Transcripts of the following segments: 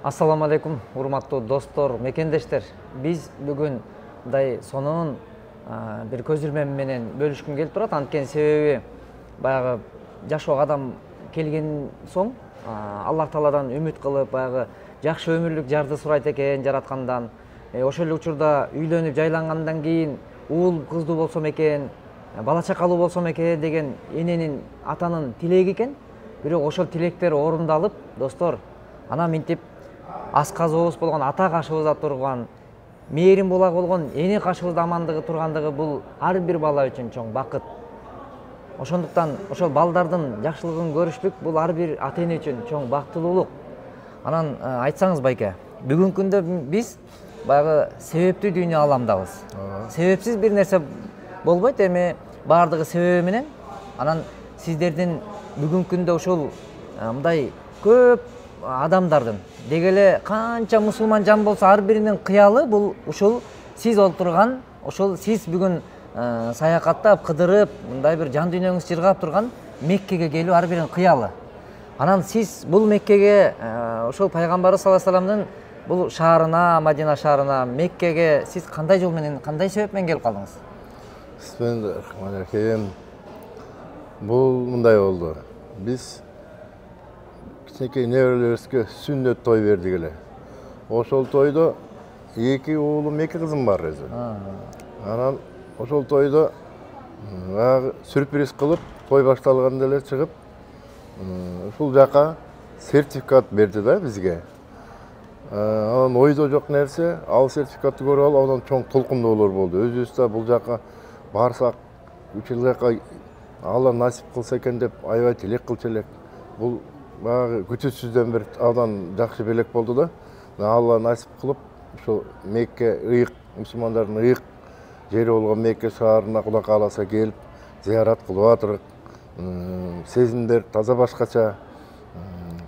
Ассаламу алейкум, урматтуу достор, мекендештер. Биз бүгүн мындай сонун бир көзүрмем менен бөлүшкүм келип турат. Анткени себеби баягы жашоо адам келген соң Аллах Тааладан үмүт кылып, баягы жакшы өмүрлүк жарды сурайт экен жараткандан. Ошол эле учурда үйлөнүп жайлангандан кийин уул кыздуу болсом экен, бала чакалуу болсом экен деген эненин, атанын тилеги экен. Бирок ошол тилектер орундалып, достор, анан минтип асказыбыз болгон ата кашыбызда турган, мээрим була болгон эне кашыбызда амандыгы тургандыгы бул ар бир бала үчүн чоң бакыт. Ошондуктан ошол балдардын жакшылыгын көрүштүк, бул ар бир ата эне үчүн чоң бактылуулук. Анан айтсаңыз байке, бүгүнкү күндө биз баягы себептүү дүйнө аламдабыз. Себепсиз бир нерсе болбойт, эми баардыгы себеби менен. Анан сиздердин бүгүнкү күндө ушул мындай көп адамдардын деги эле канча мусулман жан болсо ар биринин кыялы бул ушул сиз олтурган, ушул сиз бүгүн саякаттап, кыдырып, мындай бир жан дүйнөңүз чыргап турган Меккеге келүү ар биринин кыялы. Анан сиз бул Меккеге, ошол пайгамбарыбыз саллаллаху алейхи вассаламдын бул шаарына, Мадина шаарына, Меккеге сиз кандай жол менен, кандай себеп менен келип калдыңыз? Бисмиллахиррахманиррахим. Бул мындай болду. Биз кичинекей неберелерибизге сүннөт той бердик эле. Ошол тойдо 2 уулум, 2 кызым бар өзү. Анан ошол тойдо сюрприз кылып, той башталганда эле чыгып, ушул жака сертификат берди да бизге. Анан ойдо жок нерсе, ал сертификатты көрүп алып, андан чоң толкундоолор болду. Өзүбүз да бул жака барсак, ушул жака Алла насип кылса экен деп аябай тилек кылчу элек. Бул баягы күтүүсүздөн бир абдан жакшы белек болду да. Алла насип кылып, ушул Мекке ыйык, мусулмандардын ыйык жери болгон Мекке шаарына Кудай кааласа келип, зыярат кылып атырык. Сезимдер таза башкача.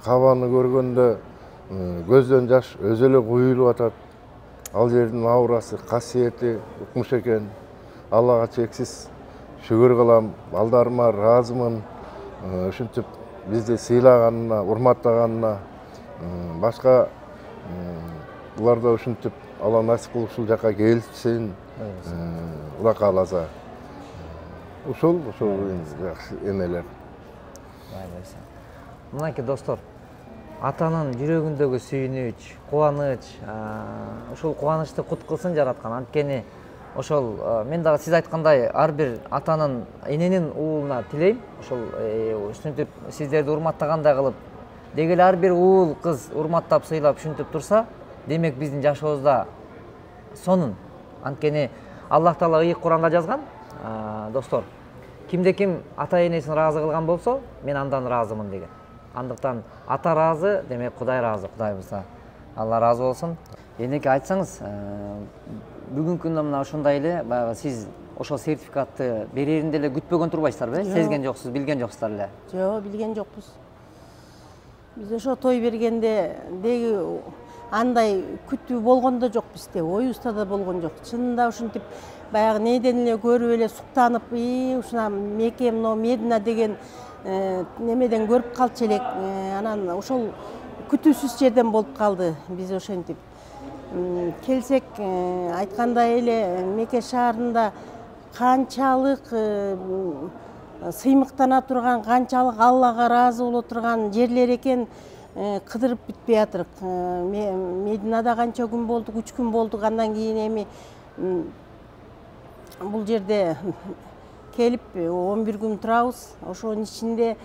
Кабаны көргөндө көздөн жаш өзү эле куюлуп атат. Ал жердин аурасы, касиети укмуш экен. Аллага чексиз шүгүр кылам, балдарыма ыраазымын. Ушинтип бизди сыйлаганына, урматтаганына, башка буларда ушинтип Алла насип кылып ушул жака келишсин. Кудай кааласа. Ушул жакшы эмелер. Мынакей достор, атанын жүрөгүндөгү сүйүнүч, кубаныч, ушул кубанычты кут кылсын жараткан. Анткени ошол мен дагы сиз айткандай ар бир атанын, эненин уулуна тилейм. Ошол ушинтип сиздерди урматтагандай кылып, деги эле ар бир уул, кыз урматтап, сыйлап ушинтип турса, демек биздин жашообузда сонун. Анткени Аллах Таала ыйык Куранда жазган, достор, кимде-ким ата энесин ыраазы кылган болсо, мен андан ыраазымын деген. Андыктан ата ыраазы, демек Кудай ыраазы, Кудай буйрса. Алла ыраазы болсун. Энеке айтсаңыз, бүгүнкү күндө мына ушундай эле баягы сиз ошол сертификатты береринде эле күтпөгөн турбайсыздарбы? Сезген жоксуз, билген жоксуздар эле? Жок, билген жокпуз. Биз ошо той бергенде деги андай күтүү болгон да жок бизде, оюбузда да болгон жок. Чынында ушинтип баягы неден эле көрүп эле суктанып, ушуна Мекке, мына Медина деген немеден көрүп калчу элек. Анан ошол күтүүсүз жерден болуп калды. Биз ошентип келсек, айткандай эле Мекке шаарында канчалык сыймыктана турган, канчалык Аллага ыраазы боло турган жерлер экен, кыдырып бүтпөй атырык. Мединада канча күн болдук, 3 күн болдук. Андан кийин эми бул жерде келип 11 күн турабыз. Ошонун ичинде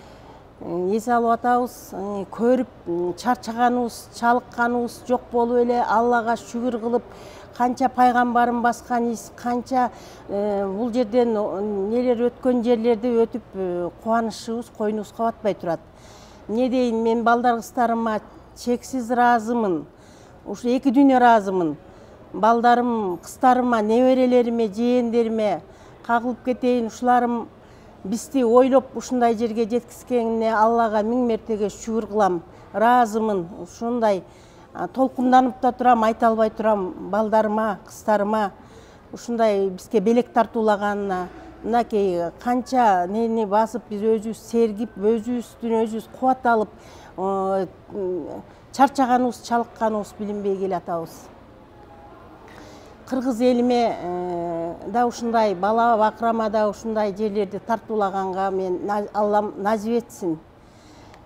эс алып атабыз, көрүп чарчаганыбыз, чалыкканыбыз жок болуп эле Аллага шүгүр кылып, канча пайгамбарын баскан из, канча бул жерден нелер өткөн жерлерди өтүп кубанычыбыз койнубузга батпай турат. Не дейин, мен балдар кыздарыма чексиз ыраазымын. Ушу 2 дүйнө ыраазымын. Балдарым, кыздарыма, неберелериме, жээндериме кагылып кетейин. Ушуларым бизди ойлоп ушундай жерге жеткизгенине Аллага 1000 мертеге шүгүр кылам. Ыраазымын. Ушундай толкунданып да турам, айта албай турам балдарыма, кыздарыма ушундай бизге белек тартуулаганына. Мынакей канча нени басып, биз өзүбүз сергип, өзүбүздүн өзүбүз кубат алып, чарчаганыбыз, чалыкканыбыз билинбей келатабыз. Кыргыз элиме да ушундай бала бакырама да ушундай жерлерди тартуулаганга мен Аллам назип этсин.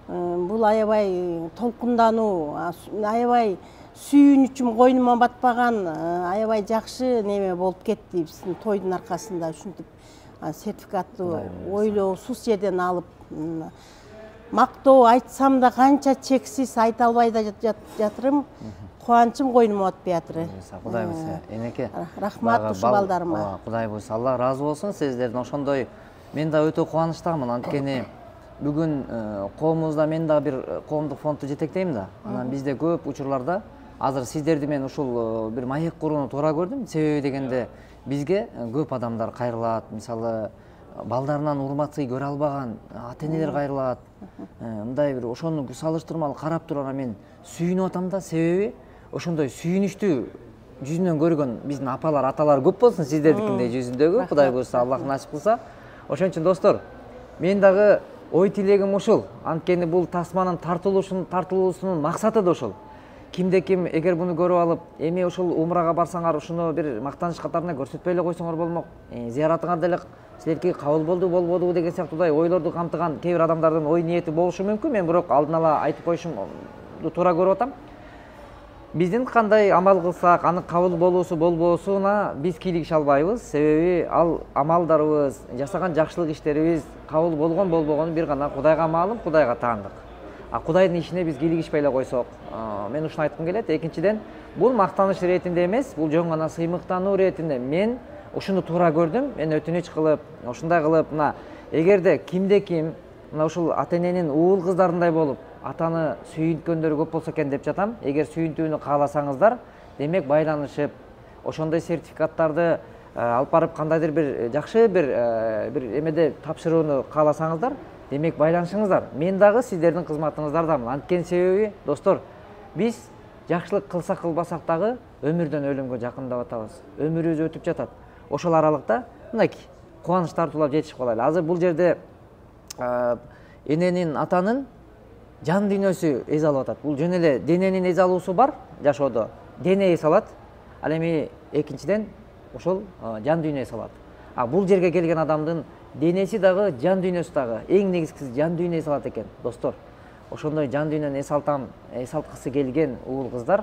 Бул аябай толкундануу, аябай сүйүнүчүм койнума батпаган, аябай жакшы неме болуп кетти биздин тойдун аркасында. Ушинтип сертификатты ойлоосуз жерден алып, мактоо айтсам да канча чексиз айта албай да жатырым. Кубанычым койнума батпай атыр. Кудай буйса, энеке. Рахмат ушу балдарыма. Кудай буйса, Алла разы болсун сиздерден. Ошондой мен да өтө кубанычтамын. Анткени бүгүн коомубузда мен да бир коомдук фондду жетектейм да. Анан бизде көп учурларда азыр сиздерди мен ушул бир маек курууну туура көрдүм. Себеби дегенде бизге көп адамдар кайрылат. Мисалы, балдарынан урматты көрө албаган ата-энелер кайрылат. Мындай бир ошону салыштырмалуу карап туруп мен сүйүнүп атам да. Себеби ошондой сүйүнүчтүү жүзүнөн көргөн биздин апалар, аталар көп болсун сиздердикиндей жүзүндөгү. Кудай буйрса, Аллах насип кылса. Ошон үчүн достор, мен дагы ой тилегим ушул. Анткени бул тасманын тартылуусунун максаты да ошол. Кимде ким эгер буну көрүп алып, эми ушул умрага барсаңар, ушуну бир мактаныч катарына көрсөтпөй эле койсоңор болмок. Зияратыңар деле силерге кабыл болду, болбодубу деген сыяктуудай ойлорду камтыган кээ бир адамдардын ой ниети болушу мүмкүн. Мен бирок алдын ала айтып коюшумду туура көрүп атам. Биздин кандай амал кылсак, анын кабыл болуусу болбоосуна биз кийлигише албайбыз. Себеби ал амалдарыбыз, жасаган жакшылык иштерибиз кабыл болгон болбогону бир гана Кудайга маалым, Кудайга таандык. Кудайдын ишине биз кийлигишпей эле койсок, мен ушуну айткым келет. Экинчиден, бул мактаныч иретинде эмес, бул жөн гана сыймыктануу иретинде. Мен ушуну туура көрдүм. Мен өтүнүч кылып, ушундай кылып, мына эгерде кимде ким мына ушул ата-эненин уул кыздарындай болуп, атаны сүйүнткөндөрү көп болсо экен деп жатам. Эгер сүйүнтүүнү кааласаңыздар, демек байланышып, ошондой сертификаттарды алып барып кандайдыр бир жакшы бир эмеде тапшырууну кааласаңыздар, демек байланышыңыздар. Мен дагы сиздердин кызматыңыздардамын. Анткени себеби, достор, биз жакшылык кылсак кылбасак дагы өмүрдөн өлүмгө жакындап атабыз. Өмүрүбүз өтүп жатат. Ошол аралыкта мынакей кубаныч тартуулап жетишип калайлы. Азыр бул жерде эненин, атанын жан дүйнөсү эз алып атат. Бул жөн эле дененин эз алуусу бар жашоодо. Дене эз алат. Ал эми экинчиден ошол жан дүйнө эз алат. Бул жерге келген адамдын денеси дагы, жан дүйнөсү дагы, эң негизгиси жан дүйнө эз алат экен, достор. Ошондой жан дүйнөнү эс алткысы келген уул кыздар,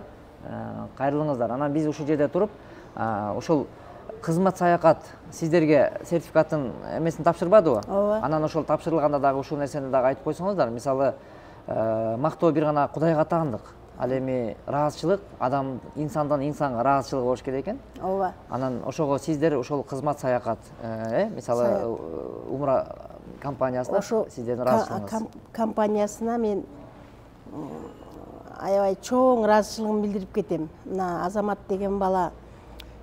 кайрылыңыздар. Анан биз ушул жерде туруп, ошол кызмат саякат сиздерге сертификаттын эмесин тапшырбадыбы? Ооба. Анан ошол тапшырылганда дагы ушул нерсени дагы айтып койсоңуздар. Мисалы, мактоо бир гана Кудайга таандык. Ал эми ыраазычылык адам инсандан инсанга ыраазычылык болуш керек экен. Ооба. Анан ошого сиздер ошол кызмат саякат, мисалы умра компаниясына сиздердин ыраазычылыгыңыз. Компаниясына мен аябай чоң ыраазычылыгымды билдирип кетем. Мына Азамат деген бала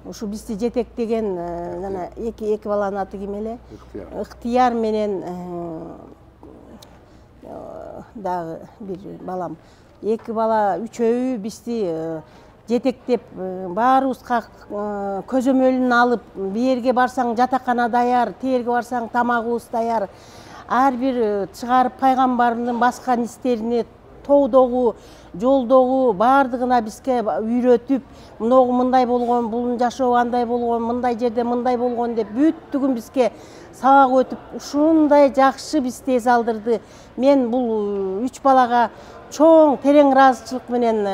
ушу бизди жетектеген, жана эки баланын аты ким эле? Ыктыяр менен дагы бир балам. Эки бала үчөө бизди жетектеп, баарыбызга көзөмөлүн алып, биерге барсаң жатакана даяр, тиерге барсаң тамагыбыз даяр. Ар бир чыгарып пайгамбардын баскан истерине тоодогу, жолдогу баардыгына бизге үйрөтүп, мыногу мындай болгон, бунун жашоо андай болгон, мындай жерде мындай болгон деп бүттүгүн бизге сабак өтүп, ушундай жакшы бизди эс алдырды. Мен бул 3 балага чоң терең ыраазычылык менен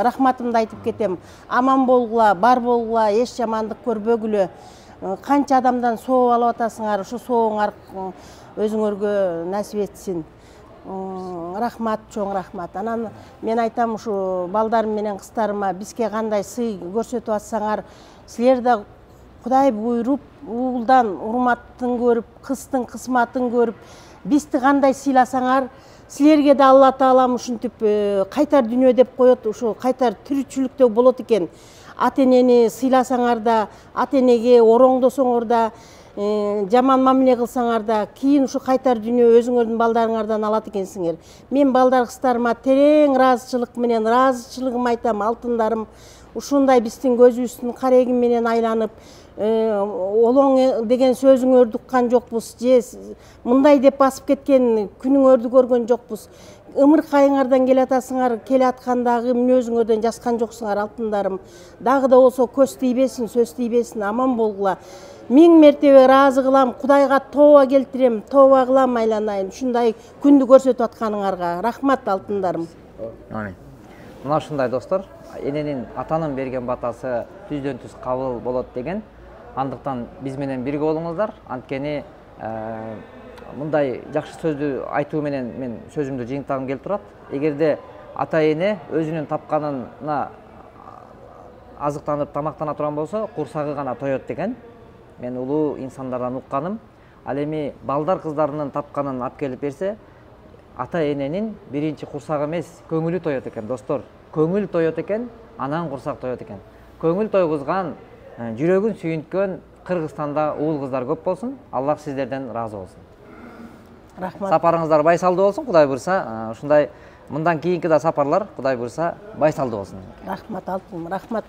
рахматымды айтып кетем. Аман болгула, бар болгула, эч жамандык көрбөгүлө. Канча адамдан соо алып атасыңар, ушу сооңар өзүңөргө насип этсин. Рахмат, чоң рахмат. Анан мен айтам ушу балдарым менен кыздарыма, бизге кандай сый көрсөтүп атсаңар, силер да Кудай буйруп, уулдан урматтын көрүп, кыздын кызматын көрүп, бизди кандай сыйласаңар, силерге да Алла Таалам ушинтип кайтар дүйнө деп коет, ушу кайтар тиричиликте болот экен. Ата-энени сыйласаңар да, ата-энеге ороңдосоңор да, жаман мамиле кылсаңар да, кийин ушу кайтар дүйнө өзүңөрдүн балдарыңардан алат экенсиңер. Мен балдар кыздарыма терең ыраазычылык менен ыраазычылыгымды айтам, алтындарым. Ушундай биздин көзүбүздүн кареги менен айланып, олоң деген сөзүңөрдү уккан жокпуз, же мындай деп басып кеткен күнүңөрдү көргөн жокпуз. ымыркайыңардан келатасыңар, келаткандагы мүнөзүңөрдөн жаскан жоксуңар алтындарым. Дагы да болсо көз тийбесин, сөз тийбесин, аман болгула. Миң мертебе ыраазы кылам, Кудайга тооба келтирем, тооба кылам айланайын. Ушундай күндү көрсөтүп атканыңарга рахмат алтындарым. Амин. Мына ушундай достор, эненин атанын берген батасы түздөн түз кабыл болот деген. Андыктан биз менен бирге болуңуздар. Анткени мындай жакшы сөздү айтуу менен мен сөзүмдү жыйынтагым келип турат. Эгерде ата эне өзүнүн тапканына азыктанып тамактана турган болсо, курсагы гана тоет деген. Мен улуу инсандардан укканым. Ал эми балдар кыздарынын тапканын алып келип берсе, ата эненин биринчи курсагы эмес, көңүлү тоет экен, достор. Көңүл тоет экен, анан курсак тоет экен. Көңүл тойгузган, жүрөгүн сүйүнткөн Кыргызстанда уул кыздар көп болсун. Аллах сиздерден ыраазы болсун. Рахмат. Сапарыңыздар байсалдуу болсун, Кудай буйрса. Ушундай мындан кийинки да сапарлар Кудай буйрса байсалдуу болсун. Рахмат алтыным, рахмат.